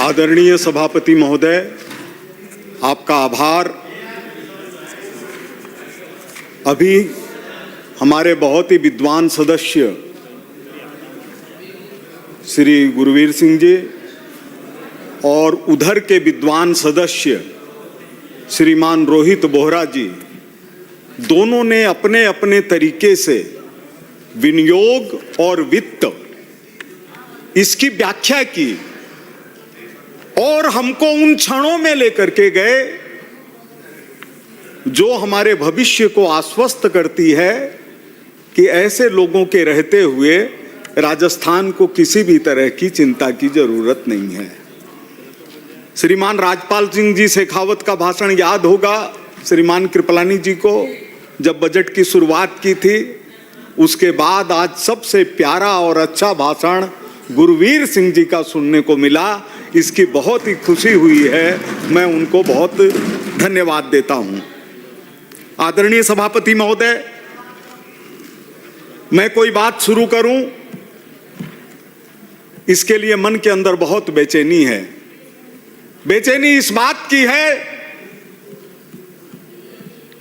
आदरणीय सभापति महोदय, आपका आभार। अभी हमारे बहुत ही विद्वान सदस्य श्री गुरवीर सिंह जी और उधर के विद्वान सदस्य श्रीमान रोहित बोहरा जी, दोनों ने अपने अपने तरीके से विनियोग और वित्त इसकी व्याख्या की और हमको उन क्षणों में लेकर के गए जो हमारे भविष्य को आश्वस्त करती है कि ऐसे लोगों के रहते हुए राजस्थान को किसी भी तरह की चिंता की जरूरत नहीं है। श्रीमान राजपाल सिंह जी शेखावत का भाषण याद होगा श्रीमान कृपलानी जी को, जब बजट की शुरुआत की थी। उसके बाद आज सबसे प्यारा और अच्छा भाषण गुरवीर सिंह जी का सुनने को मिला। इसकी बहुत ही खुशी हुई है, मैं उनको बहुत धन्यवाद देता हूं। आदरणीय सभापति महोदय, मैं कोई बात शुरू करूं, इसके लिए मन के अंदर बहुत बेचैनी है। बेचैनी इस बात की है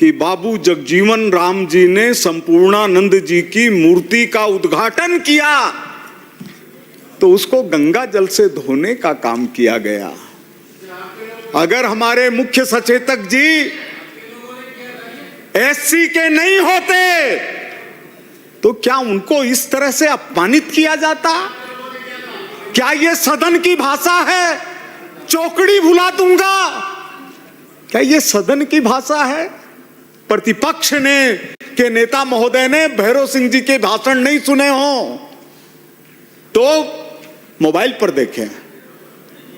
कि बाबू जगजीवन राम जी ने संपूर्णानंद जी की मूर्ति का उद्घाटन किया तो उसको गंगा जल से धोने का काम किया गया। अगर हमारे मुख्य सचेतक जी एससी के नहीं होते तो क्या उनको इस तरह से अपमानित किया जाता? क्या ये सदन की भाषा है? चौकड़ी भुला दूंगा, क्या ये सदन की भाषा है? प्रतिपक्ष ने के नेता महोदय ने भैरव सिंह जी के भाषण नहीं सुने हो तो मोबाइल पर देखें।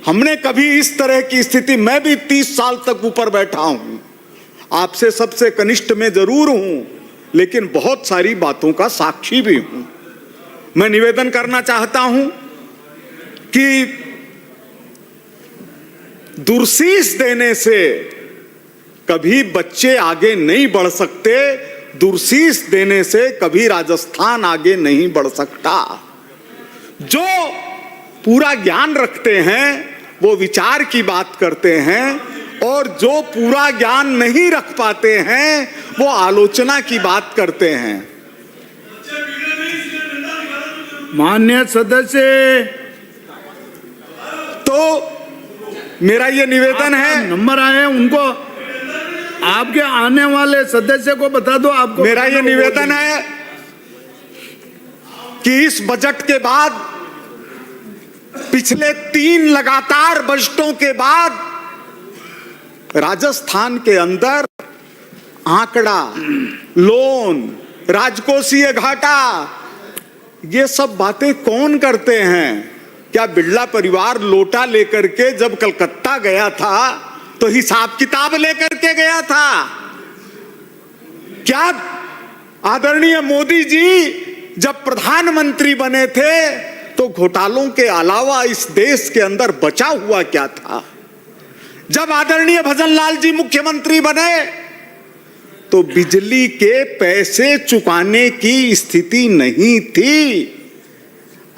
हमने कभी इस तरह की स्थिति, मैं भी 30 साल तक ऊपर बैठा हूं, आपसे सबसे कनिष्ठ में जरूर हूं, लेकिन बहुत सारी बातों का साक्षी भी हूं। मैं निवेदन करना चाहता हूं कि दुर्शीष देने से कभी बच्चे आगे नहीं बढ़ सकते, दुर्शीष देने से कभी राजस्थान आगे नहीं बढ़ सकता। जो पूरा ज्ञान रखते हैं वो विचार की बात करते हैं और जो पूरा ज्ञान नहीं रख पाते हैं वो आलोचना की बात करते हैं। माननीय सदस्य, तो मेरा ये निवेदन है, नंबर आए हैं उनको, आपके आने वाले सदस्य को बता दो। आपको मेरा ये निवेदन है कि इस बजट के बाद, पिछले 3 लगातार बजटों के बाद राजस्थान के अंदर आंकड़ा, लोन, राजकोषीय घाटा, ये सब बातें कौन करते हैं? क्या बिरला परिवार लोटा लेकर के जब कलकत्ता गया था तो हिसाब किताब लेकर के गया था? क्या आदरणीय मोदी जी जब प्रधानमंत्री बने थे तो घोटालों के अलावा इस देश के अंदर बचा हुआ क्या था? जब आदरणीय भजनलाल जी मुख्यमंत्री बने तो बिजली के पैसे चुकाने की स्थिति नहीं थी।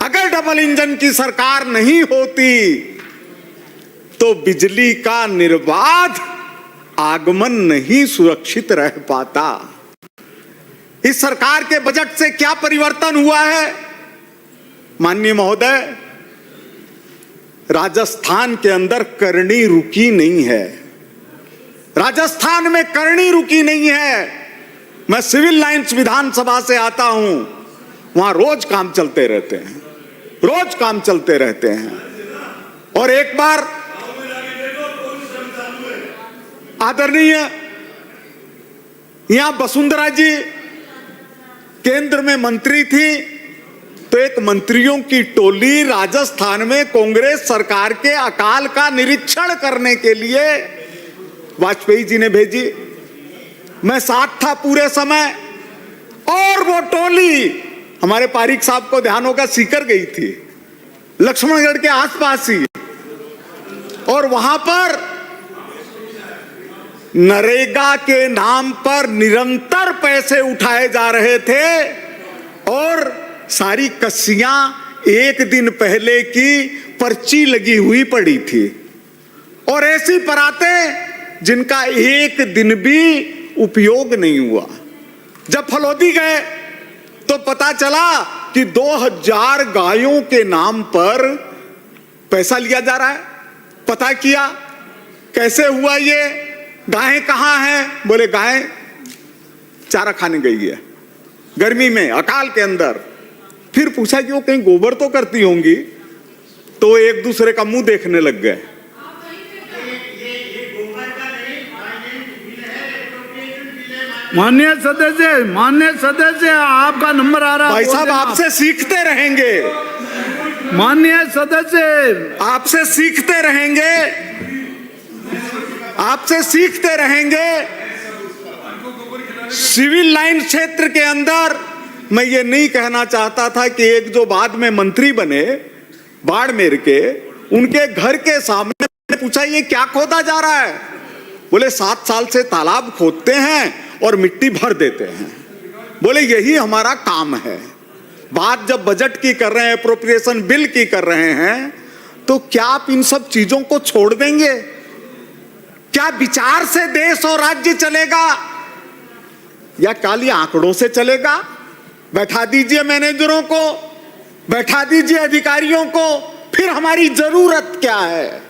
अगर डबल इंजन की सरकार नहीं होती तो बिजली का निर्बाध आगमन नहीं सुरक्षित रह पाता। इस सरकार के बजट से क्या परिवर्तन हुआ है माननीय महोदय? राजस्थान के अंदर करनी रुकी नहीं है। राजस्थान में करनी रुकी नहीं है। मैं सिविल लाइंस विधानसभा से आता हूं, वहां रोज काम चलते रहते हैं, रोज काम चलते रहते हैं। और एक बार आदरणीय यहां वसुंधरा जी केंद्र में मंत्री थी तो एक मंत्रियों की टोली राजस्थान में कांग्रेस सरकार के अकाल का निरीक्षण करने के लिए वाजपेयी जी ने भेजी। मैं साथ था पूरे समय और वो टोली हमारे पारिक साहब को ध्यान होगा सीकर गई थी, लक्ष्मणगढ़ के आसपास ही, और वहां पर नरेगा के नाम पर निरंतर पैसे उठाए जा रहे थे और सारी कस्सियां एक दिन पहले की पर्ची लगी हुई पड़ी थी, और ऐसी परातें जिनका एक दिन भी उपयोग नहीं हुआ। जब फलोदी गए तो पता चला कि 2000 गायों के नाम पर पैसा लिया जा रहा है। पता किया कैसे हुआ ये, गायें कहां हैं? बोले गायें चारा खाने गई है गर्मी में, अकाल के अंदर। फिर पूछा कि वो कहीं गोबर तो करती होंगी, तो एक दूसरे का मुंह देखने लग गए। माननीय सदस्य आपका नंबर आ रहा है। भाई साहब आपसे सीखते रहेंगे, माननीय सदस्य आपसे सीखते रहेंगे, आपसे सीखते रहेंगे। सिविल लाइन क्षेत्र के अंदर मैं ये नहीं कहना चाहता था कि एक जो बाद में मंत्री बने बाड़मेर के, उनके घर के सामने मैंने पूछा ये क्या खोदा जा रहा है? बोले 7 साल से तालाब खोदते हैं और मिट्टी भर देते हैं। बोले यही हमारा काम है। बात जब बजट की कर रहे हैं, एप्रोप्रिएशन बिल की कर रहे हैं, तो क्या आप इन सब चीजों को छोड़ देंगे? क्या विचार से देश और राज्य चलेगा या काली आंकड़ों से चलेगा? बैठा दीजिए मैनेजरों को, बैठा दीजिए अधिकारियों को, फिर हमारी जरूरत क्या है?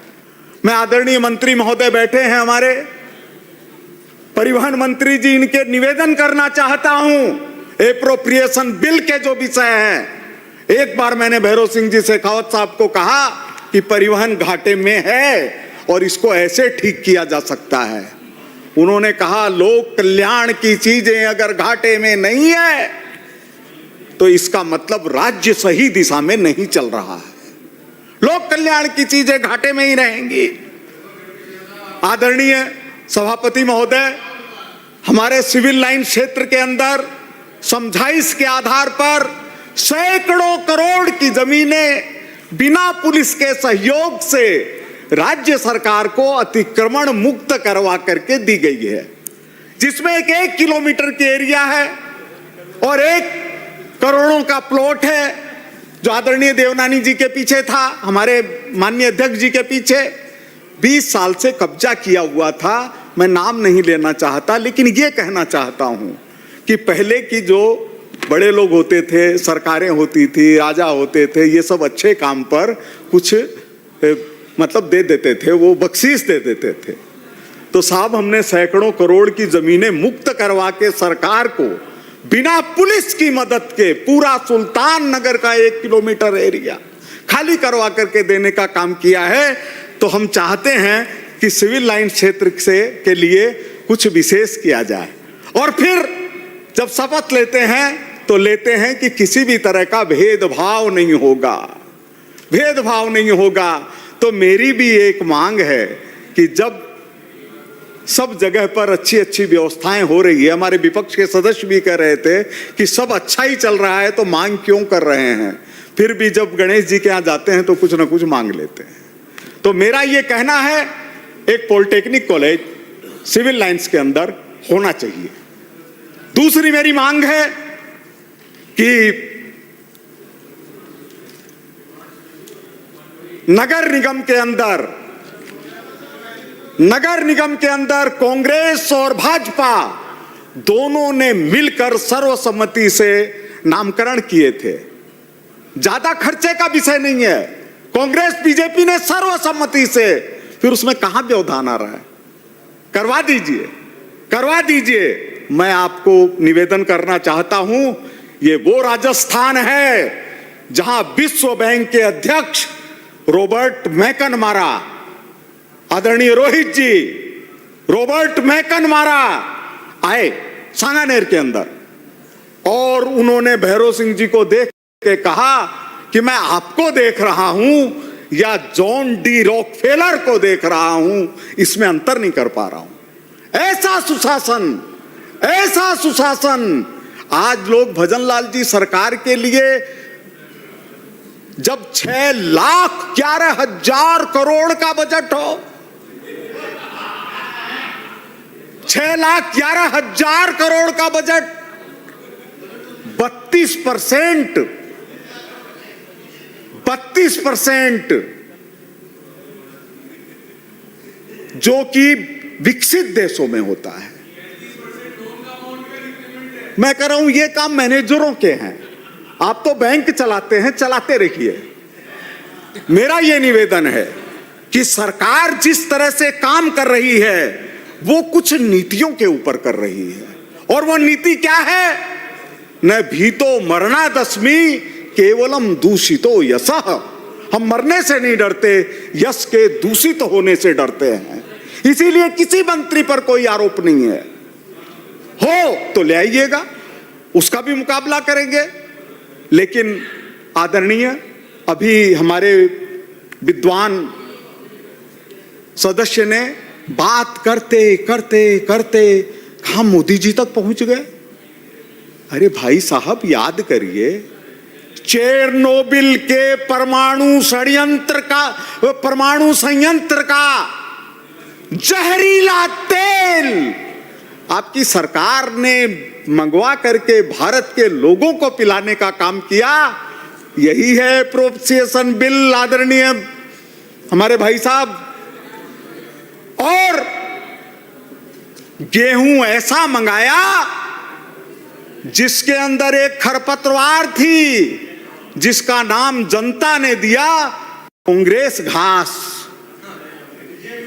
मैं आदरणीय मंत्री महोदय बैठे हैं हमारे, परिवहन मंत्री जी, इनके निवेदन करना चाहता हूं। एप्रोप्रिएशन बिल के जो विषय हैं, एक बार मैंने भैरव सिंह जी शेखावत साहब को कहा कि परिवहन घाटे में है और इसको ऐसे ठीक किया जा सकता है। उन्होंने कहा लोक कल्याण की चीजें अगर घाटे में नहीं है तो इसका मतलब राज्य सही दिशा में नहीं चल रहा है। लोक कल्याण की चीजें घाटे में ही रहेंगी। आदरणीय सभापति महोदय, हमारे सिविल लाइन क्षेत्र के अंदर समझाइश के आधार पर सैकड़ों करोड़ की जमीनें बिना पुलिस के सहयोग से राज्य सरकार को अतिक्रमण मुक्त करवा करके दी गई है, जिसमें एक किलोमीटर की एरिया है और 1 करोड़ों का प्लॉट है, जो आदरणीय देवनानी जी के पीछे था, हमारे माननीय अध्यक्ष जी के पीछे 20 साल से कब्जा किया हुआ था। मैं नाम नहीं लेना चाहता, लेकिन ये कहना चाहता हूं कि पहले की जो बड़े लोग होते थे, सरकारें होती थी, राजा होते थे, ये सब अच्छे काम पर कुछ मतलब दे देते थे, वो बख्शीश दे देते थे। तो साहब हमने सैकड़ों करोड़ की जमीनें मुक्त करवा के सरकार को बिना पुलिस की मदद के पूरा सुल्तान नगर का 1 किलोमीटर एरिया खाली करवा करके देने का काम किया है। तो हम चाहते हैं कि सिविल लाइन क्षेत्र से के लिए कुछ विशेष किया जाए, और फिर जब शपथ लेते हैं तो लेते हैं कि किसी भी तरह का भेदभाव नहीं होगा, भेदभाव नहीं होगा। तो मेरी भी एक मांग है कि जब सब जगह पर अच्छी अच्छी व्यवस्थाएं हो रही है, हमारे विपक्ष के सदस्य भी कह रहे थे कि सब अच्छा ही चल रहा है तो मांग क्यों कर रहे हैं, फिर भी जब गणेश जी के यहाँ जाते हैं तो कुछ ना कुछ मांग लेते हैं। तो मेरा ये कहना है एक पॉलिटेक्निक कॉलेज सिविल लाइंस के अंदर होना चाहिए। दूसरी मेरी मांग है कि नगर निगम के अंदर कांग्रेस और भाजपा दोनों ने मिलकर सर्वसम्मति से नामकरण किए थे। ज्यादा खर्चे का विषय नहीं है, कांग्रेस बीजेपी ने सर्वसम्मति से, फिर उसमें कहां व्यवधान आ रहा है? करवा दीजिए, करवा दीजिए। मैं आपको निवेदन करना चाहता हूं, ये वो राजस्थान है जहां विश्व बैंक के अध्यक्ष रॉबर्ट मैकनमारा, आदरणीय रोहित जी, रॉबर्ट मैकनमारा आए सांगानेर के अंदर, और उन्होंने भैरव सिंह जी को देख के कहा कि मैं आपको देख रहा हूं या जॉन डी रॉकफेलर को देख रहा हूं, इसमें अंतर नहीं कर पा रहा हूं। ऐसा सुशासन, ऐसा सुशासन। आज लोग भजनलाल जी सरकार के लिए जब 6,11,000 करोड़ का बजट हो, 6,11,000 करोड़ का बजट, 32% 32% जो कि विकसित देशों में होता है। मैं कह रहा हूं ये काम मैनेजरों के हैं, आप तो बैंक चलाते हैं, चलाते रहिए। मेरा ये निवेदन है कि सरकार जिस तरह से काम कर रही है वो कुछ नीतियों के ऊपर कर रही है, और वो नीति क्या है? न भीतो मरणादस्मि केवलम दूषितो यशः। हम मरने से नहीं डरते, यश के दूषित होने से डरते हैं। इसीलिए किसी मंत्री पर कोई आरोप नहीं है, हो तो ले आइएगा, उसका भी मुकाबला करेंगे। लेकिन आदरणीय, अभी हमारे विद्वान सदस्य ने बात करते करते करते कहां मोदी जी तक पहुंच गए। अरे भाई साहब, याद करिए, चेरनोबिल के परमाणु संयंत्र का जहरीला तेल आपकी सरकार ने मंगवा करके भारत के लोगों को पिलाने का काम किया। यही है प्रोपिशिएशन बिल, आदरणीय हमारे भाई साहब। और गेहूं ऐसा मंगाया जिसके अंदर एक खरपतवार थी, जिसका नाम जनता ने दिया कांग्रेस घास।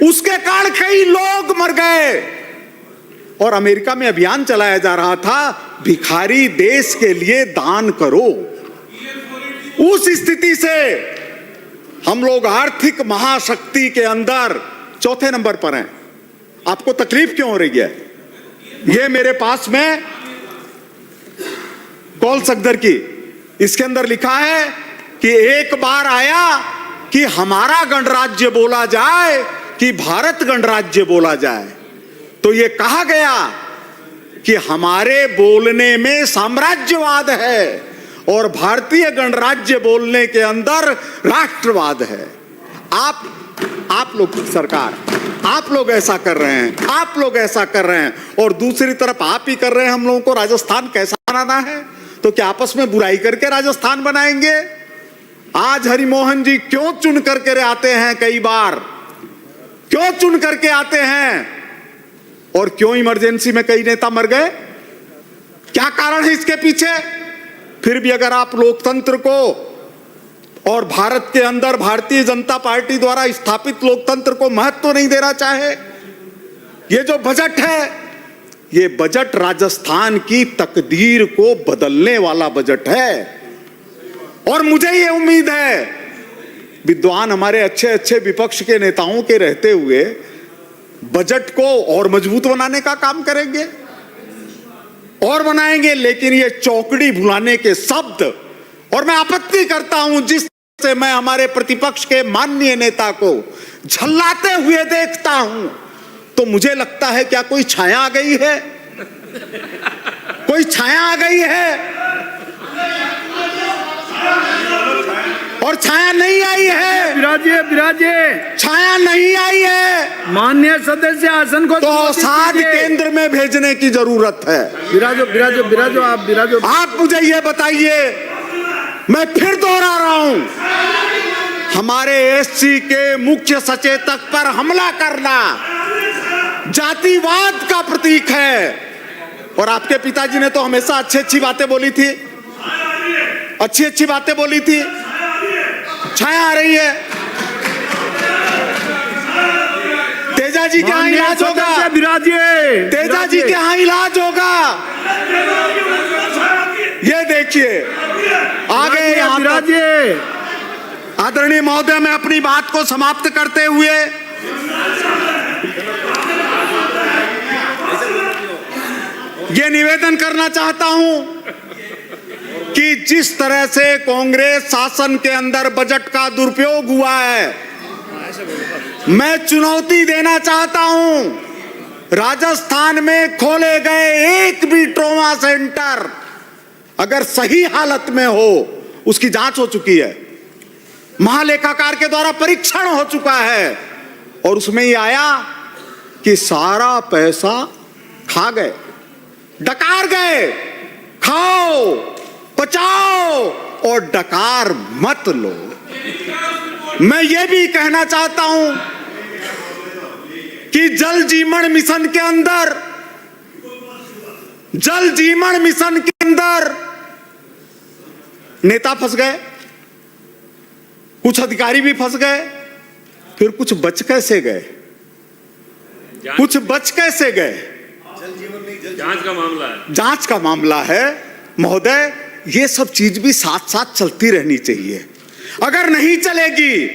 उसके कारण कई लोग मर गए। और अमेरिका में अभियान चलाया जा रहा था, भिखारी देश के लिए दान करो। उस स्थिति से हम लोग आर्थिक महाशक्ति के अंदर चौथे नंबर पर हैं। आपको तकलीफ क्यों हो रही है? ये मेरे पास में कॉल सगदर की, इसके अंदर लिखा है कि एक बार आया कि हमारा गणराज्य बोला जाए कि भारत गणराज्य बोला जाए, तो ये कहा गया कि हमारे बोलने में साम्राज्यवाद है और भारतीय गणराज्य बोलने के अंदर राष्ट्रवाद है। आप लोग सरकार, आप लोग ऐसा कर रहे हैं, आप लोग ऐसा कर रहे हैं, और दूसरी तरफ आप ही कर रहे हैं हम लोगों को राजस्थान कैसा बनाना है। तो क्या आपस में बुराई करके राजस्थान बनाएंगे? आज हरिमोहन जी क्यों चुन करके आते हैं, कई बार क्यों चुन करके आते हैं, और क्यों इमरजेंसी में कई नेता मर गए? क्या कारण है इसके पीछे? फिर भी अगर आप लोकतंत्र को और भारत के अंदर भारतीय जनता पार्टी द्वारा स्थापित लोकतंत्र को महत्व नहीं देना चाहे, ये जो बजट है, ये बजट राजस्थान की तकदीर को बदलने वाला बजट है। और मुझे ये उम्मीद है विद्वान हमारे अच्छे अच्छे विपक्ष के नेताओं के रहते हुए बजट को और मजबूत बनाने का काम करेंगे और बनाएंगे। लेकिन ये चौकड़ी भुलाने के शब्द, और मैं आपत्ति करता हूं जिस से मैं हमारे प्रतिपक्ष के माननीय नेता को झल्लाते हुए देखता हूं, तो मुझे लगता है क्या कोई छाया आ गई है? कोई छाया आ गई है? और छाया नहीं आई है। विराजिए छाया नहीं आई है। माननीय सदस्य आसन को तो साध केंद्र में भेजने की जरूरत है। विराजो आप मुझे ये बताइए, मैं फिर दोहरा रहा हूं, हमारे एससी के मुख्य सचेतक पर हमला करना जातिवाद का प्रतीक है। और आपके पिताजी ने तो हमेशा अच्छी अच्छी बातें बोली थी, अच्छी अच्छी बातें बोली थी। छाया आ रही है। तेजा जी के यहाँ इलाज होगा, तेजा जी के यहाँ इलाज होगा। ये देखिए आ गए यहाँ तक। आदरणीय महोदय, मैं अपनी बात को समाप्त करते हुए ये निवेदन करना चाहता हूं कि जिस तरह से कांग्रेस शासन के अंदर बजट का दुरुपयोग हुआ है, मैं चुनौती देना चाहता हूं। राजस्थान में खोले गए एक भी ट्रॉमा सेंटर अगर सही हालत में हो, उसकी जांच हो चुकी है, महालेखाकार के द्वारा परीक्षण हो चुका है, और उसमें ये आया कि सारा पैसा खा गए, डकार गए। खाओ, पचाओ और डकार मत लो। मैं ये भी कहना चाहता हूं कि जल जीवन मिशन के अंदर नेता फंस गए, कुछ अधिकारी भी फंस गए, फिर कुछ बच कैसे गए? जांच का मामला है महोदय। ये सब चीज भी साथ साथ चलती रहनी चाहिए। अगर नहीं चलेगी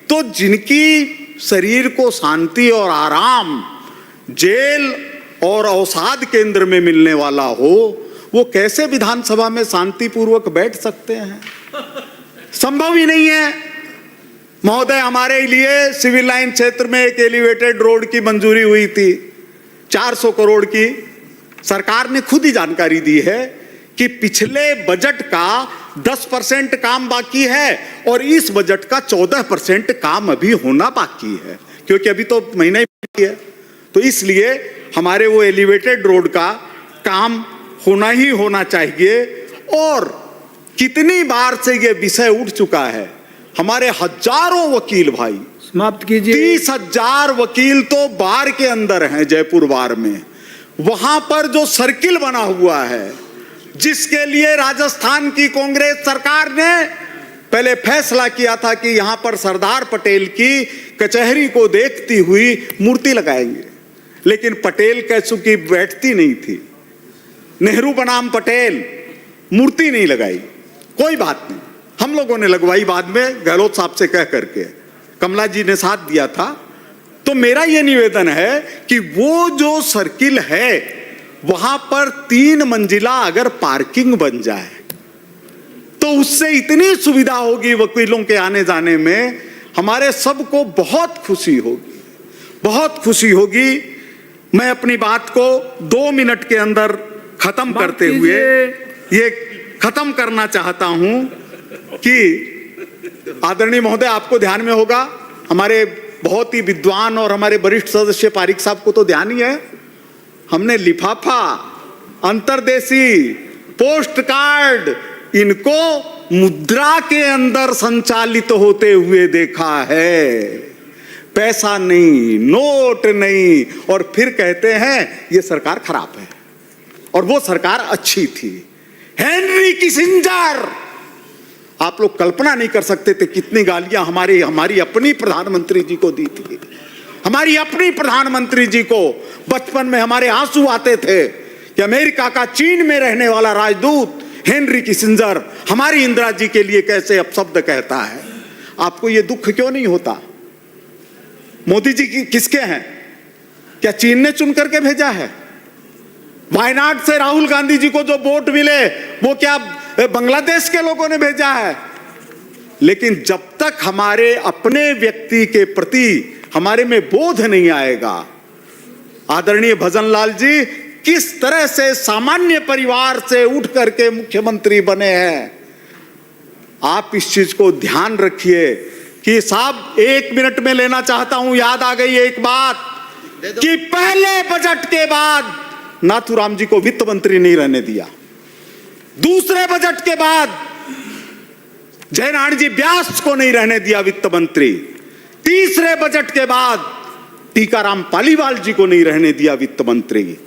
तो जिनकी शरीर को शांति और आराम जेल और अवसाद केंद्र में मिलने वाला हो, वो कैसे विधानसभा में शांतिपूर्वक बैठ सकते हैं? संभव ही नहीं है महोदय। हमारे लिए सिविल लाइन क्षेत्र में एक एलिवेटेड रोड की मंजूरी हुई थी 400 करोड़ की। सरकार ने खुद ही जानकारी दी है कि पिछले बजट का 10% काम बाकी है और इस बजट का 14% काम अभी होना बाकी है, क्योंकि अभी तो महीना ही बाकी है। तो इसलिए हमारे वो एलिवेटेड रोड का काम होना ही होना चाहिए। और कितनी बार से ये विषय उठ चुका है। हमारे हजारों वकील भाई, समाप्त कीजिए। 30,000 वकील तो बार के अंदर हैं, जयपुर बार में। वहां पर जो सर्किल बना हुआ है, जिसके लिए राजस्थान की कांग्रेस सरकार ने पहले फैसला किया था कि यहां पर सरदार पटेल की कचहरी को देखती हुई मूर्ति लगाएंगे, लेकिन पटेल कैसु की बैठती नहीं थी। नेहरू बनाम पटेल, मूर्ति नहीं लगाई। कोई बात नहीं, हम लोगों ने लगवाई बाद में गहलोत साहब से कह करके। कमला जी ने साथ दिया था। तो मेरा यह निवेदन है कि वो जो सर्किल है वहां पर 3 मंजिला अगर पार्किंग बन जाए तो उससे इतनी सुविधा होगी वकीलों के आने जाने में, हमारे सबको बहुत खुशी होगी। मैं अपनी बात को 2 मिनट के अंदर खत्म करते हुए ये खत्म करना चाहता हूं कि आदरणीय महोदय, आपको ध्यान में होगा, हमारे बहुत ही विद्वान और हमारे वरिष्ठ सदस्य पारिक साहब को तो ध्यान ही है, हमने लिफाफा, अंतर्देशी, पोस्ट कार्ड, इनको मुद्रा के अंदर संचालित होते हुए देखा है। पैसा नहीं, नोट नहीं, और फिर कहते हैं ये सरकार खराब है और वो सरकार अच्छी थी। हेनरी किसिंजर, आप लोग कल्पना नहीं कर सकते थे कितनी गालियां हमारी अपनी प्रधानमंत्री जी को दी थी। हमारी अपनी प्रधानमंत्री जी को बचपन में हमारे आंसू आते थे कि अमेरिका का चीन में रहने वाला राजदूत हेनरी किसिंजर हमारी इंदिरा जी के लिए कैसे अपशब्द कहता है। आपको यह दुख क्यों नहीं होता? मोदी जी किसके हैं? क्या चीन ने चुन करके भेजा है? वायनाड से राहुल गांधी जी को जो वोट मिले वो क्या बांग्लादेश के लोगों ने भेजा है? लेकिन जब तक हमारे अपने व्यक्ति के प्रति हमारे में बोध नहीं आएगा, आदरणीय भजन लाल जी किस तरह से सामान्य परिवार से उठ करके मुख्यमंत्री बने हैं, आप इस चीज को ध्यान रखिए। कि साहब 1 मिनट में लेना चाहता हूं, याद आ गई एक बात कि पहले बजट के बाद नाथूराम जी को वित्त मंत्री नहीं रहने दिया, दूसरे बजट के बाद जयनारायण जी व्यास को नहीं रहने दिया वित्त मंत्री, तीसरे बजट के बाद टीकाराम पालीवाल जी को नहीं रहने दिया वित्त मंत्री।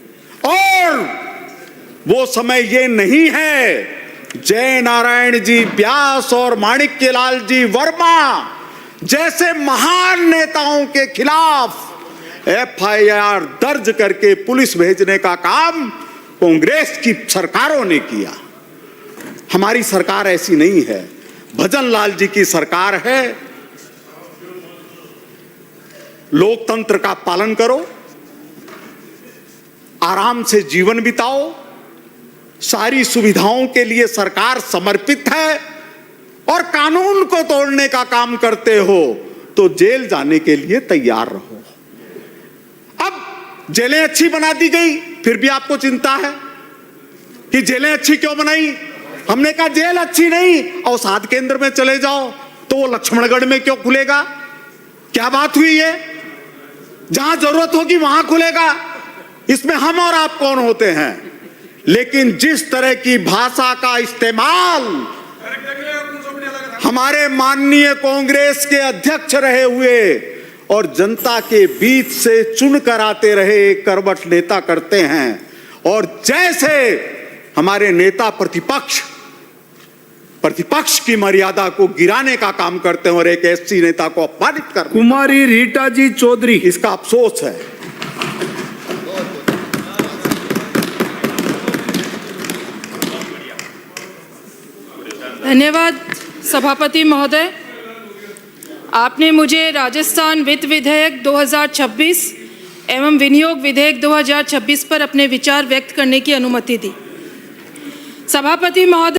और वो समय ये नहीं है जयनारायण जी व्यास और माणिक्यलाल जी वर्मा जैसे महान नेताओं के खिलाफ FIR दर्ज करके पुलिस भेजने का काम कांग्रेस की सरकारों ने किया। हमारी सरकार ऐसी नहीं है, भजन लाल जी की सरकार है। लोकतंत्र का पालन करो, आराम से जीवन बिताओ, सारी सुविधाओं के लिए सरकार समर्पित है। और कानून को तोड़ने का काम करते हो तो जेल जाने के लिए तैयार रहो। अब जेलें अच्छी बना दी गई, फिर भी आपको चिंता है कि जेलें अच्छी क्यों बनाई? हमने कहा जेल अच्छी नहीं, अवसाद केंद्र में चले जाओ। तो वो लक्ष्मणगढ़ में क्यों खुलेगा? क्या बात हुई है? जहां जरूरत होगी वहां खुलेगा। इसमें हम और आप कौन होते हैं? लेकिन जिस तरह की भाषा का इस्तेमाल हमारे माननीय कांग्रेस के अध्यक्ष रहे हुए और जनता के बीच से चुनकर आते रहे करवट नेता करते हैं, और जैसे हमारे नेता प्रतिपक्ष की मर्यादा को गिराने का काम करते हैं और एक एससी नेता को अपमानित करते हैं, कुमारी रीटा जी चौधरी, इसका अफसोस है। धन्यवाद सभापति महोदय। आपने मुझे राजस्थान वित्त विधेयक 2026 एवं विनियोग विधेयक 2026 पर अपने विचार व्यक्त करने की अनुमति दी। सभापति महोदय,